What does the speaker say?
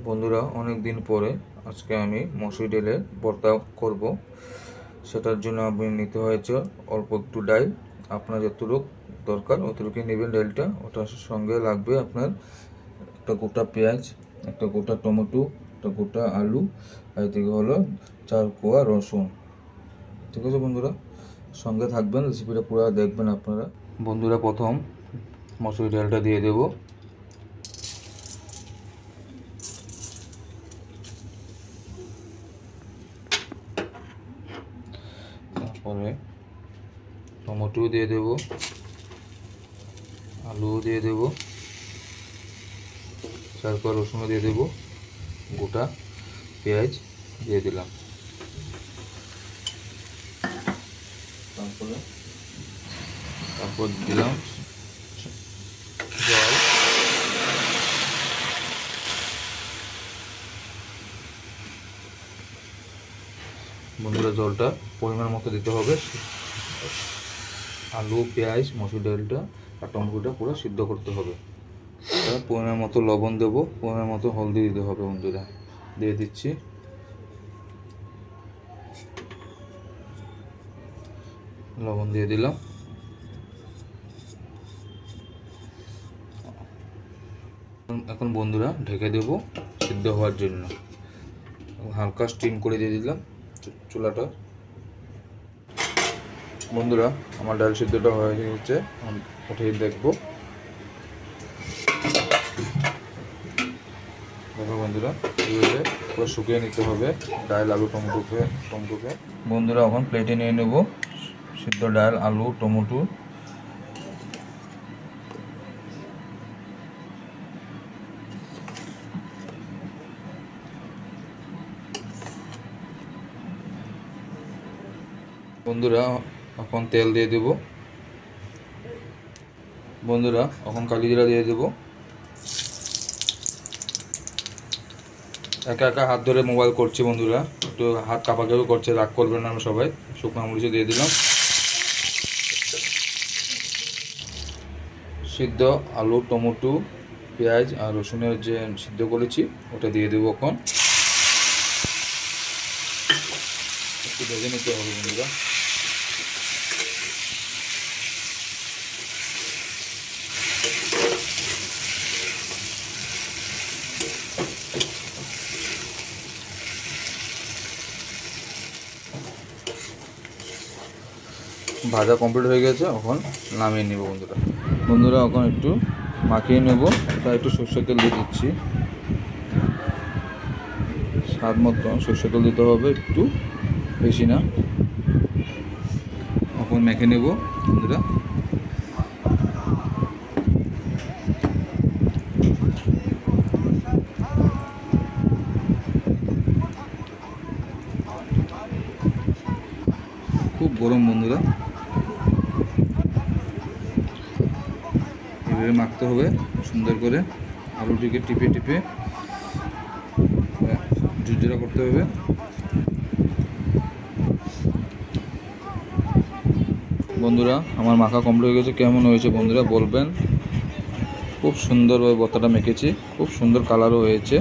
বন্ধুরা, অনেক দিন পরে আজকে আমি মসুর ডালের ভর্তা করব। সেটার জন্য আমি নিতে হয়েছে অল্প একটু ডাল। আপনার যতটুকু দরকার অতটুকু নেবেন ডালটা। ওটার সঙ্গে লাগবে আপনার একটা গোটা পেঁয়াজ, একটা গোটা টমেটো, একটা গোটা আলু, আর এদিকে হলো 4 কোয়া রসুন। ঠিক আছে বন্ধুরা, সঙ্গে থাকবেন, রেসিপিটা পুরো দেখবেন আপনারা। বন্ধুরা, প্রথম মসুর ডালটা দিয়ে দেবো। তারপরে টমেটো দিয়ে দেব, আলু দিয়ে দেব, 4 কোয়া রসুন দিয়ে দেব, গোটা পেঁয়াজ দিয়ে দিলাম। তারপর দিলাম জল। বন্ধুরা, জলটা পরিমাণ মতো দিতে হবে। আলু, পেঁয়াজ, মসুর ডালটা আর টমেটোটা পুরো সিদ্ধ করতে হবে। পরিমাণ মতো লবণ দেবো, পরিমাণ মতো হলদি দিতে হবে। বন্ধুরা, দিয়ে দিচ্ছি। লবণ দিয়ে দিলাম। এখন বন্ধুরা ঢেকে দেব সিদ্ধ হওয়ার জন্য। হালকা স্টিম করে দিয়ে দিলাম চুলাটা। বন্ধুরা, আমার ডাল সিদ্ধটা হয়ে গেছে, উঠে দেখবো। দেখো বন্ধুরা, এইভাবে পুরো শুকিয়ে নিতে হবে ডাল, আলু, টমেটোকে। বন্ধুরা, এখন প্লেটে নিয়ে নেব সিদ্ধ ডাল, আলু, টমেটো। বন্ধুরা, এখন তেল দিয়ে দেব। বন্ধুরা, এখন কালি জিরা দিয়ে দেব। একা একা হাত ধরে মোবাইল করছি বন্ধুরা, একটু হাত কাঁপাকাঁপি করছে, রাগ করবেন না। আমি সবাই শুকনো মরিচ দিয়ে দিলাম। সিদ্ধ আলু, টমেটো, পেঁয়াজ আর রসুনের যে সিদ্ধ করেছি ওটা দিয়ে দেবো। এখন একটু ভেজে নিতে হবে বন্ধুরা। ভাজা কমপ্লিট হয়ে গেছে, এখন নামিয়ে নেব বন্ধুরা। এখন একটু মাখিয়ে নেব, তাই একটু সরষের তেল দিয়ে দিচ্ছি। স্বাদ মতো সরষের তেল দিতে হবে, একটু বেশি না। এখন মেখে নেব বন্ধুরা। খুব গরম বন্ধুরা, এভাবে মাখতে হবে সুন্দর করে। আলুটিকে টিপে টিপে ঝুরঝুরা করতে হবে। বন্ধুরা, আমার মাখা কমপ্লিট হয়ে গেছে। কেমন হয়েছে বন্ধুরা বলবেন। খুব সুন্দরভাবে ভর্তাটা মেখেছি, খুব সুন্দর কালারও হয়েছে।